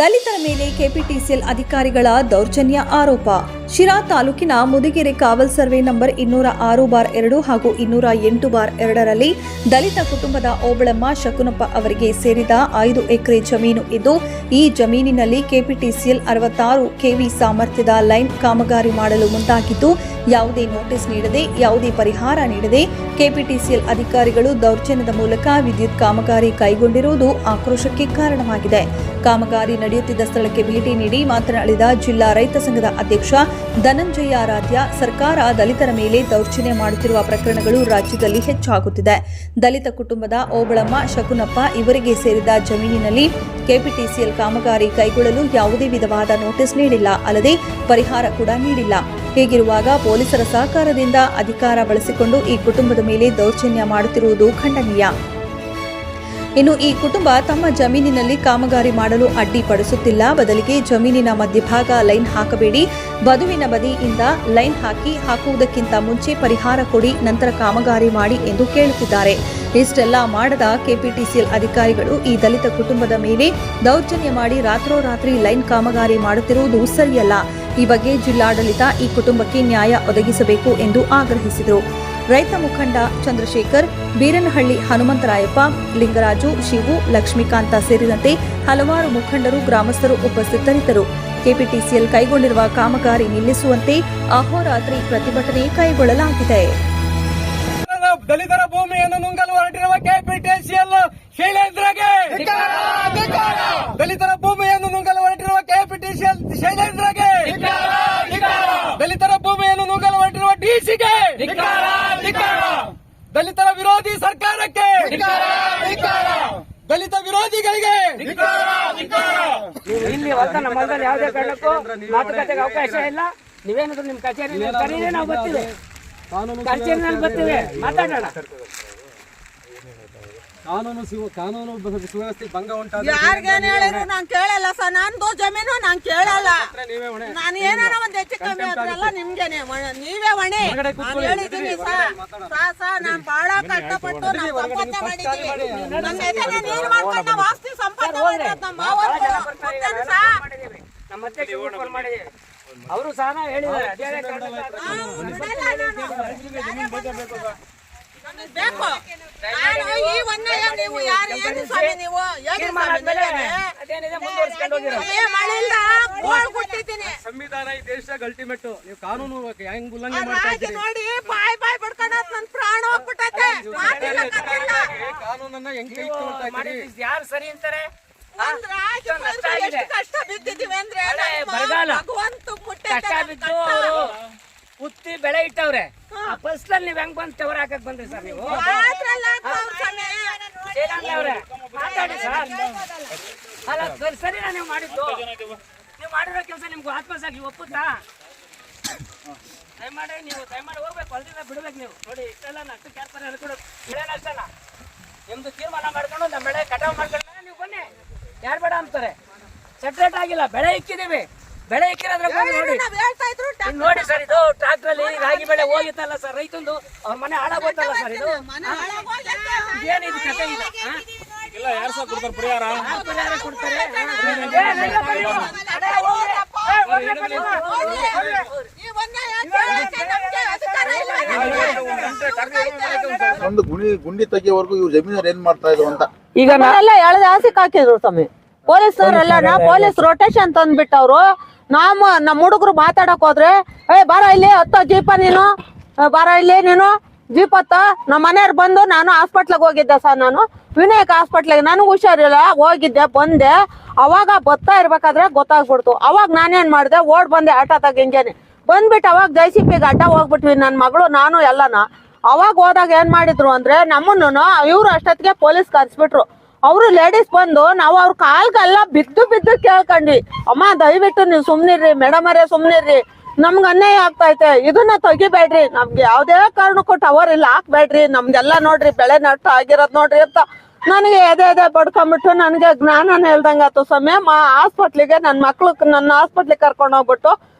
ದಲಿತರ ಮೇಲೆ ಕೆಪಿಟಿಸಿಎಲ್ ಅಧಿಕಾರಿಗಳ ದೌರ್ಜನ್ಯ ಆರೋಪ. ಶಿರಾ ತಾಲೂಕಿನ ಮುದಿಗೆರೆ ಕಾವಲ್ ಸರ್ವೆ ನಂಬರ್ 206/2 ಹಾಗೂ 208/2ರಲ್ಲಿ ದಲಿತ ಕುಟುಂಬದ ಓಬಳಮ್ಮ ಶಕುನಪ್ಪ ಅವರಿಗೆ ಸೇರಿದ 5 ಎಕರೆ ಜಮೀನು ಇದ್ದು, ಈ ಜಮೀನಿನಲ್ಲಿ ಕೆಪಿಟಿಸಿಎಲ್ 66 ಕೆವಿ ಸಾಮರ್ಥ್ಯದ ಲೈನ್ ಕಾಮಗಾರಿ ಮಾಡಲು ಮುಂದಾಗಿದ್ದು, ಯಾವುದೇ ನೋಟಿಸ್ ನೀಡದೆ, ಯಾವುದೇ ಪರಿಹಾರ ನೀಡದೆ ಕೆಪಿಟಿಸಿಎಲ್ ಅಧಿಕಾರಿಗಳು ದೌರ್ಜನ್ಯದ ಮೂಲಕ ವಿದ್ಯುತ್ ಕಾಮಗಾರಿ ಕೈಗೊಂಡಿರುವುದು ಆಕ್ರೋಶಕ್ಕೆ ಕಾರಣವಾಗಿದೆ. ಕಾಮಗಾರಿ ನಡೆಯುತ್ತಿದ್ದ ಸ್ಥಳಕ್ಕೆ ಭೇಟಿ ನೀಡಿ ಮಾತನಾಡಿದ ಜಿಲ್ಲಾ ರೈತ ಸಂಘದ ಅಧ್ಯಕ್ಷ ಧನಂಜಯ ರಾಧ್ಯ, ಸರ್ಕಾರ ದಲಿತರ ಮೇಲೆ ದೌರ್ಜನ್ಯ ಮಾಡುತ್ತಿರುವ ಪ್ರಕರಣಗಳು ರಾಜ್ಯದಲ್ಲಿ ಹೆಚ್ಚಾಗುತ್ತಿದೆ. ದಲಿತ ಕುಟುಂಬದ ಓಬಳಮ್ಮ ಶಕುನಪ್ಪ ಇವರಿಗೆ ಸೇರಿದ ಜಮೀನಿನಲ್ಲಿ ಕೆಪಿಟಿಸಿಎಲ್ ಕಾಮಗಾರಿ ಕೈಗೊಳ್ಳಲು ಯಾವುದೇ ವಿಧವಾದ ನೋಟಿಸ್ ನೀಡಿಲ್ಲ, ಅಲ್ಲದೆ ಪರಿಹಾರ ಕೂಡ ನೀಡಿಲ್ಲ. ಹೀಗಿರುವಾಗ ಪೊಲೀಸರ ಸಹಕಾರದಿಂದ ಅಧಿಕಾರ ಬಳಸಿಕೊಂಡು ಈ ಕುಟುಂಬದ ಮೇಲೆ ದೌರ್ಜನ್ಯ ಮಾಡುತ್ತಿರುವುದು ಖಂಡನೀಯ. ಇನ್ನು ಈ ಕುಟುಂಬ ತಮ್ಮ ಜಮೀನಿನಲ್ಲಿ ಕಾಮಗಾರಿ ಮಾಡಲು ಅಡ್ಡಿಪಡಿಸುತ್ತಿಲ್ಲ, ಬದಲಿಗೆ ಜಮೀನಿನ ಮಧ್ಯಭಾಗ ಲೈನ್ ಹಾಕಬೇಡಿ, ಬದುವಿನ ಬದಿಯಿಂದ ಲೈನ್ ಹಾಕುವುದಕ್ಕಿಂತ ಮುಂಚೆ ಪರಿಹಾರ ಕೊಡಿ, ನಂತರ ಕಾಮಗಾರಿ ಮಾಡಿ ಎಂದು ಕೇಳುತ್ತಿದ್ದಾರೆ. ಇಷ್ಟೆಲ್ಲ ಮಾಡದ ಕೆಪಿಟಿಸಿಎಲ್ ಅಧಿಕಾರಿಗಳು ಈ ದಲಿತ ಕುಟುಂಬದ ಮೇಲೆ ದೌರ್ಜನ್ಯ ಮಾಡಿ ರಾತ್ರೋರಾತ್ರಿ ಲೈನ್ ಕಾಮಗಾರಿ ಮಾಡುತ್ತಿರುವುದು ಸರಿಯಲ್ಲ. ಈ ಬಗ್ಗೆ ಜಿಲ್ಲಾಡಳಿತ ಈ ಕುಟುಂಬಕ್ಕೆ ನ್ಯಾಯ ಒದಗಿಸಬೇಕು ಎಂದು ಆಗ್ರಹಿಸಿದರು. ರೈತ ಮುಖಂಡ ಚಂದ್ರಶೇಖರ್, ಬೀರನಹಳ್ಳಿ ಹನುಮಂತರಾಯಪ್ಪ, ಲಿಂಗರಾಜು, ಶಿವು, ಲಕ್ಷ್ಮೀಕಾಂತ ಸೇರಿದಂತೆ ಹಲವಾರು ಮುಖಂಡರು, ಗ್ರಾಮಸ್ಥರು ಉಪಸ್ಥಿತರಿದ್ದರು. ಕೆಪಿಟಿಸಿಎಲ್ ಕೈಗೊಂಡಿರುವ ಕಾಮಗಾರಿ ನಿಲ್ಲಿಸುವಂತೆ ಅಹೋರಾತ್ರಿ ಪ್ರತಿಭಟನೆ ಕೈಗೊಳ್ಳಲಾಗಿದೆ. ದಲಿತರ ಭೂಮಿಯನ್ನು ನುಂಗಲು ಹೊರಟಿರುವ ಕೆಪಿಟಿಸಿಎಲ್ ಶೈಲೇಂದ್ರಗೆ, ದಲಿತರ ಭೂಮಿಯನ್ನು ನುಂಗಲು ಹೊರಟಿರುವ ಕೆಪಿಟಿಸಿಎಲ್ ಶೈಲೇಂದ್ರಗೆ, ದಲಿತರ ಭೂಮಿಯನ್ನು ನುಂಗಲು ಹೊರಟಿರುವ ಡಿಸಿಗೆ, ದಲಿತರ ವಿರೋಧಿ ಸರ್ಕಾರಕ್ಕೆ, ದಲಿತ ವಿರೋಧಿಗಳಿಗೆ ಇಲ್ಲಿ ನಮ್ಮಲ್ಲಿ ಯಾವುದೇ ಕಾರಣಕ್ಕೂ ಮಾತುಕತೆಗೆ ಅವಕಾಶ ಇಲ್ಲ. ನೀವೇನಾದ್ರೂ ನಿಮ್ ಕಚೇರಿ ನಾವು ಬರ್ತೀವಿ, ಕಚೇರಿನಲ್ಲಿ ಬರ್ತೀವಿ, ಮಾತಾಡೋಣ. ಕಾನೂನು ಸುವ್ಯವಸ್ಥೆ ಭಂಗ ಉಂಟಾದ ಯಾರಿಗೇನು ಹೇಳಿದ್ರು ನಾನು ಕೇಳಲ್ಲ ಸರ್. ನಂದು ಜಮೀನು ನಾನು ಕೇಳಲ್ಲ. ನಾನು ಏನಾರ ಒಂದ್ ಹೆಚ್ಚು ಕಮ್ಮಿ ಆದ್ರಲ್ಲ ನಿಮ್ಗೆನೆ ನೀವೇ ಹೊಣೆ. ಹೇಳಿದೀನಿ ಸರ್, ನಾನು ಬಹಳ ಕಷ್ಟಪಟ್ಟು ನಾವು ಸಂಪಾದನೆ ಮಾಡಿದೀವಿ. ನನ್ನ ಎದೆನ ನೀರು ಮಾಡ್ಕೊಂಡು ನಾವು ಆಸ್ತಿ ಸಂಪಾದನೆ ಮಾಡಿರೋದು ನಮ್ಮ ನಮ್ಮ ಅಧ್ಯಕ್ಷ ಫೋನ್ ಮಾಡಿ ಅವರು ಸಹ ಹೇಳಿದ್ದಾರೆ. ಬೇಕು ಈ ಒಂದೇ ನೀವು ಯಾರು ಏನು ಸ್ವಾಮಿ ನೀವು ಸಂವಿಧಾನ ಈ ದೇಶದಾಗ ಅಲ್ಟಿಮೇಟ್. ನೀವು ಕಾನೂನು ಹೆಂಗ್ ಉಲ್ಲಂಘನೆ ಮಾಡ್ತಾ ಇದ್ದೀರಿ ನೋಡಿ. ಬಾಯ್ ಬಿಡ್ಕೊಂಡ ನನ್ ಪ್ರಾಣ ಹೋಗ್ಬಿಟ್ಟೈತೆ. ಕಾನೂನನ್ನ ಹೆಂಗ್ ಕೈ ತಗೊಳ್ತಾ ಇದ್ದೀರಿ? ಯಾರು ಸರಿ ಅಂತಾರೆ? ಕಷ್ಟ ಬಿದ್ದಿದ್ದೀವಿ ಅಂದ್ರೆ ಭಗವಂತ ಕಷ್ಟ ಬಿದ್ದು ಉತ್ತಿ ಬೆಳೆ ಇಟ್ಟವ್ರೆ. ಆ ಫಸ್ಲಲ್ಲಿ ನೀವ್ ಹೆಂಗ್ ಬಂದ್ ಟವರ್ ಹಾಕಕ್ ಬಂದ್ರಿ ಸರ್ ನೀವು? ಮಾತಾಡಿ ಸರ್. ಅಲ್ಲ ಸರಿನಾ ನೀವು ಮಾಡಿದ್ದು? ನೀವು ಮಾಡಿರೋ ಕೆಲಸ ನಿಮ್ಗೆ ಆತ್ಮಸಾಗಿ ಒಪ್ಪುತ್ತಾ? ದಯಮಾಡಿ ಹೋಗ್ಬೇಕು, ಹೊಲದಿಂದ ಬಿಡ್ಬೇಕು ನೀವು. ನೋಡಿ ಇಷ್ಟೆಲ್ಲ ಅಷ್ಟು ಕ್ಯಾನ್ಸರ್ ಕೂಡ ಬೆಳೆ ನಷ್ಟನ ನಿಮ್ದು ತೀರ್ಮಾನ ಮಾಡ್ಕೊಂಡು ನಮ್ಮ ಬೆಳೆ ಕಟಾವ್ ಮಾಡ್ಕೊಂಡ್ರೆ ನೀವು ಬನ್ನಿ, ಯಾರು ಬೇಡ ಅಂತಾರೆ. ಸೆಟ್ರೇಟ್ ಆಗಿಲ್ಲ, ಬೆಳೆ ಇಕ್ಕಿದೀವಿ. ಬೆಳೆ ಇಕ್ಕಿರೋದ್ರ ನೋಡಿ ಸರ್, ಇದು ಟ್ರಾಕ್ಟರ್ ಅಲ್ಲಿ ರಾಗಿ ಬೆಳೆ ಹೋಗಿತ್ತಲ್ಲ ಸರ್, ರೈತಂದು ಅವ್ರ ಮನೆ ಹಾಳಾಗೋಯ್ತಲ್ಲ ಸರ್. ಇದು ಏನಿದು ಕತೆ? ಇದು ಇಲ್ಲ, ಯಾರು ಸಹ ಕೊಡ್ತಾರೆ ಪರಿಹಾರ? ಪರಿಹಾರ ಕೊಡ್ತಾರೆ. ಒಂದು ಗುಂಡಿ ತೆಗಿಯವರೆಗೂ ಇವ್ರು ಜಮೀನವ್ರು ಏನ್ ಮಾಡ್ತಾ ಇದ್ರು ಅಂತ ಈಗ ನಾವೆಲ್ಲ ಎಳೆದ ಆಸೆಗೆ ಹಾಕಿದ್ರು ಸ್ವಾಮಿ. ಪೊಲೀಸರೆಲ್ಲ ಪೊಲೀಸ್ ರೊಟೇಷನ್ ತಂದ್ಬಿಟ್ಟವ್ರು. ನಮ್ಮ ಹುಡುಗರು ಮಾತಾಡಕ್ ಹೋದ್ರೆ, ಬಾರ ಇಲ್ಲಿ ಹತ್ತ ಜೀಪ, ನೀನು ಬಾರ ಇಲ್ಲಿ ನೀನು ಜೀಪ್ ಹತ್ತ. ನಮ್ಮ ಮನೆಯವ್ರು ಬಂದು, ನಾನು ಹಾಸ್ಪಿಟ್ಲಿಗೆ ಹೋಗಿದ್ದೆ ಸರ್, ನಾನು ವಿನಾಯಕ ಹಾಸ್ಪಿಟ್ಲಿಗೆ, ನನಗೆ ಹುಷಾರಿಲ್ಲ, ಹೋಗಿದ್ದೆ ಬಂದೆ. ಅವಾಗ ಬರ್ತಾ ಇರ್ಬೇಕಾದ್ರೆ ಗೊತ್ತಾಗ್ಬಿಡ್ತು. ಅವಾಗ ನಾನೇನ್ ಮಾಡಿದೆ, ಓಡ್ ಬಂದೆ ಆಟೋದಾಗ ಹಿಂಗೇನೆ ಬಂದ್ಬಿಟ್ಟು. ಅವಾಗ JCP ಅಡ್ಡ ಹೋಗ್ಬಿಟ್ವಿ ನನ್ನ ಮಗಳು ನಾನು ಎಲ್ಲನ. ಅವಾಗ ಹೋದಾಗ ಏನ್ ಮಾಡಿದ್ರು ಅಂದ್ರೆ, ನಮ್ಮನ್ನು ಇವ್ರು ಅಷ್ಟೊತ್ತಿಗೆ ಪೊಲೀಸ್ ಕರ್ಸ್ಬಿಟ್ರು. ಅವರು ಲೇಡೀಸ್ ಬಂದು ನಾವು ಅವ್ರ ಕಾಲ್ಗೆಲ್ಲ ಬಿದ್ದು ಕೇಳ್ಕೊಂಡ್ವಿ, ಅಮ್ಮ ದಯವಿಟ್ಟು ನೀವು ಸುಮ್ನಿರ್ರಿ, ಮೇಡಮ್ ಅವರೇ ಸುಮ್ನಿರ್ರಿ, ನಮ್ಗೆ ಅನ್ಯಾಯ ಆಗ್ತೈತೆ, ಇದನ್ನ ತೆಗಿಬೇಡ್ರಿ, ನಮ್ಗೆ ಯಾವ್ದೇ ಕಾರಣಕ್ಕೂ ಟವರ್ ಇಲ್ಲ ಹಾಕ್ಬೇಡ್ರಿ, ನಮ್ಗೆಲ್ಲ ನೋಡ್ರಿ ಬೆಳೆ ನಷ್ಟ ಆಗಿರೋದ್ ನೋಡ್ರಿ ಅಂತ ನನಗೆ ಎದೆ ಬಡ್ಕೊಂಡ್ಬಿಟ್ಟು ನನಗೆ ಜ್ಞಾನನ ಹೇಳ್ದಂಗಾತು ಸ್ವಾಮಿ. ಹಾಸ್ಪಿಟ್ಲಿಗೆ ನನ್ನ ಹಾಸ್ಪಿಟ್ಲಿಗೆ ಕರ್ಕೊಂಡು ಹೋಗ್ಬಿಟ್ಟು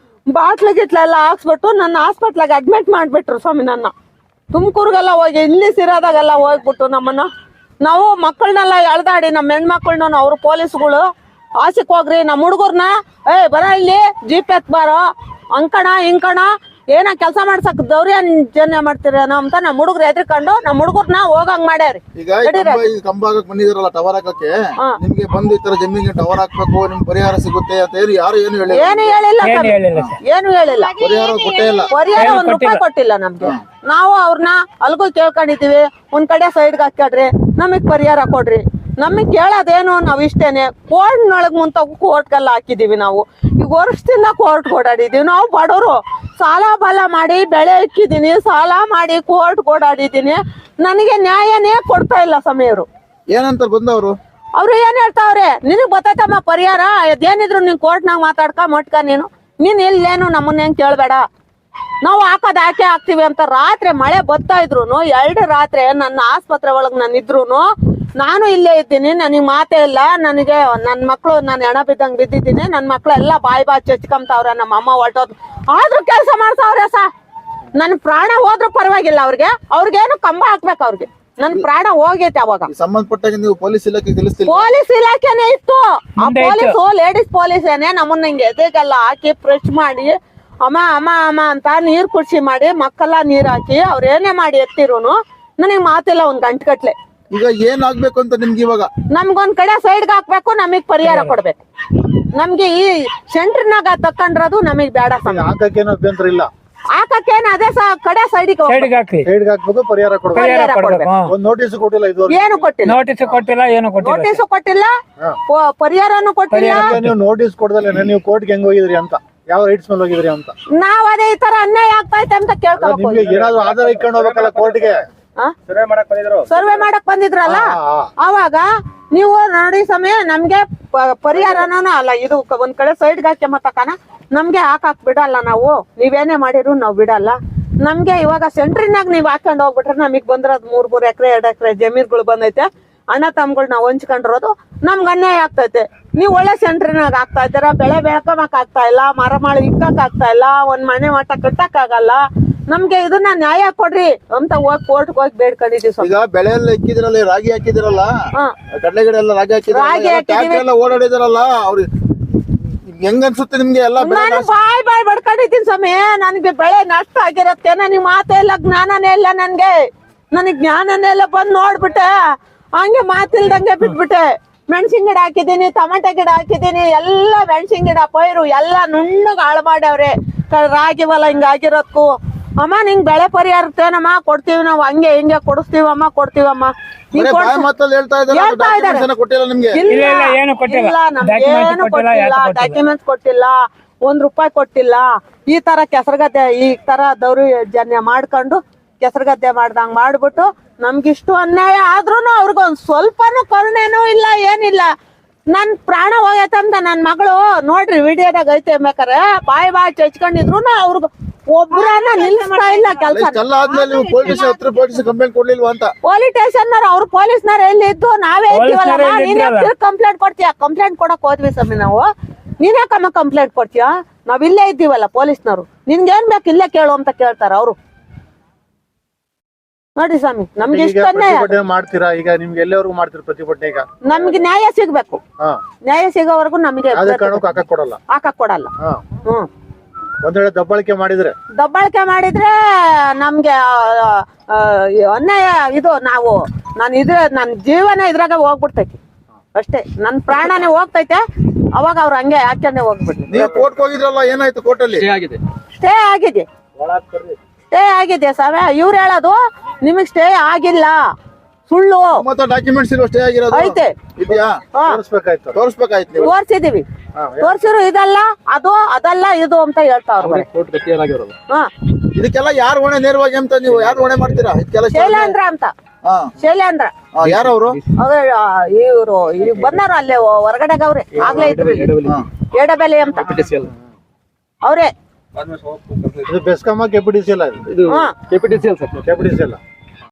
ಬಾಟ್ಲಿಗಿಟ್ಲೆಲ್ಲ ಹಾಕ್ಸ್ಬಿಟ್ಟು ನನ್ನ ಹಾಸ್ಪಿಟ್ಲಿಗೆ ಅಡ್ಮಿಟ್ ಮಾಡ್ಬಿಟ್ರು ಸ್ವಾಮಿ. ನನ್ನ ತುಮಕೂರ್ಗೆಲ್ಲ ಹೋಗಿ, ಇಲ್ಲಿ ಸಿರಾದಾಗೆಲ್ಲ ಹೋಗ್ಬಿಟ್ಟು ನಮ್ಮನ್ನ ನಾವು ಮಕ್ಕಳನ್ನೆಲ್ಲ ಎಳ್ದಾಡಿ, ನಮ್ಮ ಹೆಣ್ಮಕ್ಳನ್ನ ಅವರು ಪೊಲೀಸ್ಗಳು ಆಸಕ್ ಹೋಗ್ರಿ ನಮ್ಮ ಹುಡುಗರ್ನ ಬರ ಇಲ್ಲಿ ಜೀಪ್ ಎತ್ ಬಾರೋ ಅಂಕಣ ಹಿಂಕಣ ಏನ ಕೆಲಸ ಮಾಡ್ಸಕ್ ದೌರ್ಜನ್ಯ ಮಾಡ್ತೀರೇನೋ ಅಂತ ನಮ್ಮ ಹುಡುಗ್ರು ಎದ್ರಿಕೊಂಡು ನಮ್ಮ ಹುಡುಗರ್ನ ಹೋಗಂಗ್ ಮಾಡ್ಯಾರಿ. ಈಗ ಕಂಬ ಹಾಕಕ್ ಬಂದಿದಾರಲ್ಲ ಟವರ್ ಹಾಕಕ್ಕೆ, ನಿಮ್ಗೆ ಬಂದು ಈ ತರ ಜಮೀನಿಗೆ ಟವರ್ ಹಾಕ್ಬೇಕು ನಿಮ್ಗೆ ಪರಿಹಾರ ಸಿಗುತ್ತೆ ಅಂತ ಹೇಳಿ ಯಾರು ಏನು ಹೇಳಿಲ್ಲ? ಏನು ಹೇಳಿಲ್ಲ ಏನು ಹೇಳಿಲ್ಲ. ಪರಿಹಾರ ಕೊಟ್ಟೇ ಇಲ್ಲ. ಪರಿಹಾರ ₹1 ಕೊಟ್ಟಿಲ್ಲ ನಮ್ಗೆ. ನಾವು ಅವ್ರನ್ನ ಅಲ್ಗೂ ಕೇಳ್ಕೊಂಡಿದೀವಿ, ಒಂದ್ ಕಡೆ ಸೈಡ್ಗೆ ಹಾಕ್ಯಾಡ್ರಿ, ನಮಗ್ ಪರಿಹಾರ ಕೊಡ್ರಿ. ನಮಗ್ ಕೇಳೋದೇನು ನಾವ್ ಇಷ್ಟೇನೆ. ಕೋರ್ಟ್ನೊಳಗ್ ಮುಂತಾಗ ಕೋರ್ಟ್ಗೆಲ್ಲ ಹಾಕಿದೀವಿ ನಾವು. ಈಗ ವರ್ಷದಿಂದ ಕೋರ್ಟ್ ಓಡಾಡಿದೀವಿ. ನಾವು ಬಡವರು, ಸಾಲ ಬಾಲ ಮಾಡಿ ಬೆಳೆ ಇಕ್ಕಿದೀನಿ, ಸಾಲ ಮಾಡಿ ಕೋರ್ಟ್ ಓಡಾಡಿದೀನಿ. ನನಗೆ ನ್ಯಾಯನೇ ಕೊಡ್ತಾ ಇಲ್ಲ ಸಮಯರು. ಏನಂತ ಬಂದವರು? ಅವ್ರು ಏನ್ ಹೇಳ್ತಾವ್ರೆ, ನಿನಗ್ ಬರ್ತೈತಮ್ಮ ಪರಿಹಾರ, ಅದೇನಿದ್ರು ನೀನ್ ಕೋರ್ಟ್ನಾಗ ಮಾತಾಡ್ಕ ನೀನ್ ಇಲ್ಲೇನು ನಮ್ಮನ್ನ ಹೆಂಗ್ ಕೇಳ್ಬೇಡ, ನಾವು ಹಾಕಿ ಹಾಕ್ತಿವಿ ಅಂತ. ರಾತ್ರಿ ಮಳೆ ಬರ್ತಾ ಇದ್ರು 2 ರಾತ್ರಿ ನನ್ನ ಆಸ್ಪತ್ರೆ ಒಳಗ್ ನಾನು ಇದ್ರು ನಾನು ಇಲ್ಲೇ ಇದ್ದೀನಿ. ನನಗ್ ಮಾತೇ ಇಲ್ಲ. ನನಗೆ ನನ್ ಮಕ್ಳು ನಾನು ಹೆಣ ಬಿದ್ದಂಗ್ ಬಿದ್ದಿದ್ದೀನಿ. ನನ್ ಮಕ್ಳು ಎಲ್ಲ ಬಾಯಿ ಚಚ್ಕೊಂತಾವ್ರೆ. ನಮ್ಮ ಅಮ್ಮ ಹೊರಟೋದ್ರು ಆದ್ರೂ ಕೆಲಸ ಮಾಡ್ತಾವ್ರೆ ನನ್ ಪ್ರಾಣ ಹೋದ್ರು ಪರವಾಗಿಲ್ಲ. ಅವ್ರಿಗೇನು ಕಂಬ ಹಾಕ್ಬೇಕು. ಅವ್ರಿಗೆ ನನ್ ಪ್ರಾಣ ಹೋಗೈತೆ. ಅವಾಗ ಸಂಬಂಧಪಟ್ಟಾಗ ನೀವು ಪೊಲೀಸ್ ಇಲಾಖೆ ತಿಳಿಸ್ತಿಲ್ಲ? ಪೊಲೀಸ್ ಇಲಾಖೆನೇ ಇತ್ತು. ಆ ಪೊಲೀಸು ಲೇಡೀಸ್ ಪೊಲೀಸೇನೆ ನಮ್ಮನ್ನ ಹಿಂಗೆ ಎದೆಗೆಲ್ಲ ಹಾಕಿ ಫ್ರೆಶ್ ಮಾಡಿ ಅಮ್ಮ ಅಮ್ಮ ಅಮ್ಮ ಅಂತ ನೀರ್ ಕುಡ್ಸಿ ಮಾಡಿ ಮಕ್ಕೆಲ್ಲ ನೀರ್ ಹಾಕಿ ಅವ್ರ ಏನೇ ಮಾಡಿ ಎತ್ತಿರುನು ನನಗ್ ಮಾತಿಲ್ಲ. ಒಂದ್ ಗಂಟೆಗಟ್ಲೆ. ಈಗ ಏನ್ ಆಗ್ಬೇಕು ಅಂತ ನಿಮ್ಗೆ ಇವಾಗ? ನಮ್ಗೊಂದ್ ಕಡೆ ಸೈಡ್ಗೆ ಹಾಕ್ಬೇಕು, ನಮಗ್ ಪರಿಹಾರ ಕೊಡ್ಬೇಕು. ನಮ್ಗೆ ಈ ಸೆಂಟ್ರ್ನಾಗ ತಕೊಂಡ್ರದು ನಮಗ್ ಬೇಡ. ಹಾಕಕ್ಕೇನು ಅಭ್ಯಂತರ ಇಲ್ಲ. ಹಾಕಕ್ಕೇನು ಅದೇ ಕಡೆ ಸೈಡಿಗೆ ಹಾಕ್ಬೇಕು, ಪರಿಹಾರ ಕೊಡ್ಬೇಕು. ಒಂದ್ ನೋಟಿಸ್ ಕೊಟ್ಟಿಲ್ಲ, ಇದು ಏನು ಕೊಟ್ಟಿಲ್ಲ. ನೋಟಿಸ್ ಕೊಟ್ಟಿಲ್ಲ, ಏನು ಕೊಟ್ಟಿಲ್ಲ. ನೋಟಿಸ್ ಕೊಟ್ಟಿಲ್ಲ, ಪರಿಹಾರನು ಕೊಟ್ಟಿಲ್ಲ. ನೀವು ನೋಟಿಸ್ ಕೊಡ್ದಲ್ಲ ನೀವು ಕೋರ್ಟ್ಗೆ ಹೆಂಗ್ ಹೋಗಿದ್ರಿ ಅಂತ, ಯಾವ ರೈಟ್ಸ್ ಮೇಲೆ ಹೋಗಿದ್ರಿ ಅಂತ? ನಾವ್ ಅದೇ ಈ ತರ ಅನ್ಯಾಯ ಆಗ್ತೈತೆ ಅಂತ ಕೇಳ್ಕೊಬೇಕು. ಏನಾದ್ರು ಆಧಾರ ಇಟ್ಕೊಂಡು ಹೋಗ್ಬೇಕಲ್ಲ ಕೋರ್ಟ್ಗೆ. ಸರ್ವೆ ಮಾಡಕ್ ಬಂದಿದ್ರಲ್ಲ ಅವಾಗ ನೀವು ನೋಡಿ ಸಮಯ ನಮ್ಗೆ ಪರಿಹಾರನೂ ಅಲ್ಲ. ಇದು ಒಂದ್ ಕಡೆ ಸೈಡ್ಗೆ ಹಾಕಿ ಮತ್ತಕನ ನಮ್ಗೆ ಹಾಕಾಕ್ ಬಿಡಲ್ಲ. ನಾವು ನೀವೇನೇ ಮಾಡಿರು ನಾವ್ ಬಿಡಲ್ಲ. ನಮ್ಗೆ ಇವಾಗ ಸೆಂಟ್ರಿನಾಗ ನೀವ್ ಹಾಕೊಂಡ್ ಹೋಗ್ಬಿಟ್ರೆ ನಮಗ್ ಬಂದಿರೋದು 3 ಎಕರೆ 2 ಎಕರೆ ಜಮೀನ್ಗಳು ಬಂದೈತೆ. ಅಣ್ಣ ತಮ್ಗಳು ನಾವ್ ಹಂಚ್ಕೊಂಡಿರೋದು ನಮ್ಗೆ ಅನ್ಯಾಯ ಆಗ್ತೈತೆ. ನೀವ್ ಒಳ್ಳೆ ಸೆಂಟ್ರಿನಾಗ ಆಗ್ತಾ ಇದ್ದೀರಾ, ಬೆಳೆ ಬೆಳ್ಕೊಳಕ್ ಆಗ್ತಾ ಇಲ್ಲ, ಮರ ಮಾಳಿ ಇಕ್ಕಕ್ ಆಗ್ತಾ ಇಲ್ಲ, ಒಂದ್ ಮನೆ ಮಟ್ಟ ಕಟ್ಟಕ್ ಆಗಲ್ಲ. ನಮ್ಗೆ ಇದನ್ನ ನ್ಯಾಯ ಕೊಡ್ರಿ ಅಂತ ಹೋಗಿ ಕೋರ್ಟ್ಗೆ ಹೋಗಿ ಬೇಡ್ಕೊಂಡಿದೀವಿ. ಈಗ ಬೆಳೆ ಎಲ್ಲ ಇಕ್ಕಿದ್ರಲ್ಲ, ರಾಗಿ ಹಾಕಿದಿರಲ್ಲ, ಕಡಲೆ ಗಿಡ ಎಲ್ಲ ರಾಗಿ ಹಾಕಿದ್ರಲ್ಲ, ಓಡಾಡಿದಾರಲ್ಲ, ಅವ್ರಿಗೆ ಹೆಂಗ ಅನ್ಸುತ್ತೆ ನಿಮ್ಗೆ? ಎಲ್ಲ ನಾನು ಬಾಯ್ ಬಡ್ಕೊಂಡಿದ್ದೀನಿ ಸಮಯ. ನನ್ಗೆ ಬೆಳೆ ನಷ್ಟ ಆಗಿರತ್ತೆ. ನನಗ್ ಮಾತೇ ಇಲ್ಲ, ಜ್ಞಾನನೇ ಇಲ್ಲ ನನ್ಗೆ. ನನಗ್ ಜ್ಞಾನನೇ ಇಲ್ಲ. ಬಂದ್ ನೋಡ್ಬಿಟ್ಟೆ ಹಂಗೆ ಮಾತಿಲ್ದಂಗೆ ಬಿಟ್ಬಿಟ್ಟೆ. ಮೆಣಸಿನ ಗಿಡ ಹಾಕಿದೀನಿ, ಟಮಾಟೆ ಗಿಡ ಹಾಕಿದೀನಿ, ಎಲ್ಲ ಮೆಣಸಿನ ಗಿಡ ಪೈರು ಎಲ್ಲ ನುಣ್ಣಗ್ ಹಾಳು ಮಾಡ್ಯಾವ್ರೆ. ರಾಗಿ ಹೊಲ ಹಿಂಗಾಗಿರೋದ್ಕು ಅಮ್ಮ ನಿಂಗ್ ಬೆಳೆ ಪರಿಹಾರ ಇರ್ತೇನಮ್ಮ, ಕೊಡ್ತೀವಿ ನಾವು, ಹಂಗೆ ಹಿಂಗೆ ಕೊಡಿಸ್ತೀವಮ್ಮ, ಕೊಡ್ತೀವಮ್ಮ. ಡಾಕ್ಯುಮೆಂಟ್ಸ್ ಕೊಟ್ಟಿಲ್ಲ, ₹1 ಕೊಟ್ಟಿಲ್ಲ. ಈ ತರ ಕೆಸರುಗದ್ದೆ, ಈ ತರ ದೌರ್ಜನ್ಯ ಮಾಡ್ಕೊಂಡು ಕೆಸರುಗದ್ದೆ ಮಾಡ್ದಂಗ್ ಮಾಡ್ಬಿಟ್ಟು ನಮ್ಗಿಷ್ಟು ಅನ್ಯಾಯ ಆದ್ರೂನು ಅವ್ರಿಗೊಂದ್ ಸ್ವಲ್ಪನೂ ಕರುಣೆನೂ ಇಲ್ಲ, ಏನಿಲ್ಲ. ನನ್ ಪ್ರಾಣ ಹೋಗೈತಂತ ನನ್ ಮಗಳು ನೋಡ್ರಿ ವಿಡಿಯೋದಾಗ ಐತೆ. ಬೇಕಾರೆ ಬಾಯಿ ಚಚ್ಕೊಂಡಿದ್ರು ಅವ್ರಿಗೆ ಒಬ್ರನ್ನ ನಿಲ್ಲಿಸ್ತಾ ಇಲ್ಲ ಕೆಲಸ. ಪೊಲೀಸ್ ಸ್ಟೇಷನ್ ಅವ್ರು ಪೊಲೀಸ್ನವ್ರು ಎಲ್ಲಿ ಇದ್ದು ನಾವೇ ಇದ್ದೀವಲ್ಲ. ನೀನೇ ಕಂಪ್ಲೇಂಟ್ ಕೊಡ್ತೀಯ? ಕಂಪ್ಲೇಂಟ್ ಕೊಡಕ್ ಹೋದ್ವಿ ಸ್ವಾಮಿ ನಾವು. ನೀನೇ ಕಂಪ್ಲೇಂಟ್ ಕೊಡ್ತೀಯ? ನಾವ್ ಇಲ್ಲೇ ಇದ್ದೀವಲ್ಲ ಪೊಲೀಸ್ನವ್ರು. ನಿನ್ಗೇನ್ ಬೇಕು ಇಲ್ಲೇ ಕೇಳು ಅಂತ ಕೇಳ್ತಾರ ಅವ್ರು. ನೋಡಿ ಸ್ವಾಮಿ, ನಮ್ಗೆ ಇಷ್ಟ ಮಾಡ್ತೀರಾ? ಈಗ ನಿಮ್ಗೆ ಎಲ್ಲವರೆಗೂ ಮಾಡ್ತೀರಾ ಪ್ರತಿಭಟನೆ? ಈಗ ನಮ್ಗೆ ನ್ಯಾಯ ಸಿಗ್ಬೇಕು. ನ್ಯಾಯ ಸಿಗೋವರೆಗೂ ನಮಗೆ ಹಾಕಕ್ ಕೊಡಲ್ಲ. ಒಂದ್ ವೇಳೆ ದಬ್ಬಾಳಿಕೆ ಮಾಡಿದ್ರೆ ನಮ್ಗೆ ಅನ್ಯಾಯ. ಇದು ನನ್ ಜೀವನ ಇದ್ರಾಗ ಹೋಗ್ಬಿಡ್ತೈತಿ ಅಷ್ಟೇ. ನನ್ ಪ್ರಾಣನೇ ಹೋಗ್ತೈತೆ. ಅವಾಗ ಅವ್ರು ಹಂಗೆ ಯಾಕೆ ಹೋಗ್ಬಿಡ್ಲಿ. ಏನಾಯ್ತು ಕೋರ್ಟಲ್ಲಿ? ಸ್ಟೇ ಆಗಿದೆ. ಸ್ಟೇ ಆಗಿದೆ ಸಾವೆ. ಇವ್ರು ಹೇಳೋದು ನಿಮಗ್ ಸ್ಟೇ ಆಗಿಲ್ಲ, ಸುಳ್ಳು. ಡಾಕ್ಯುಮೆಂಟ್ಸ್ ಸ್ಟೇ ಆಗಿರೋದು ಐತೆ. ತೋರ್ಸಿದೀವಿ. ತೋರ್ಸಿರು ಇದಲ್ಲ ಅದು ಅದಲ್ಲ ಇದು ಅಂತ ಹೇಳ್ತಾವ್ರ. ಇದಕ್ಕೆಲ್ಲ ಯಾರು ಹೊಣೆ ನೇರವಾಗಿ ಅಂತ? ನೀವು ಯಾರು ಹೊಣೆ ಮಾಡ್ತೀರಾ? ಶೈಲೇಂದ್ರ ಅಂತ. ಶೈಲೇಂದ್ರ ಯಾರವ್ರು? ಇವ್ರು ಈಗ ಬಂದಾರ ಅಲ್ಲೇ ಹೊರಗಡೆಗ ಅವ್ರೆ. ಆಗ್ಲೇ ಇದ್ರು ಎಡಬೆಲೆ ಅಂತ ಅವ್ರೆ. ಬೆಸ್ಕಾಮ ಕೆಪಿಟಿಸಿಎಲ್.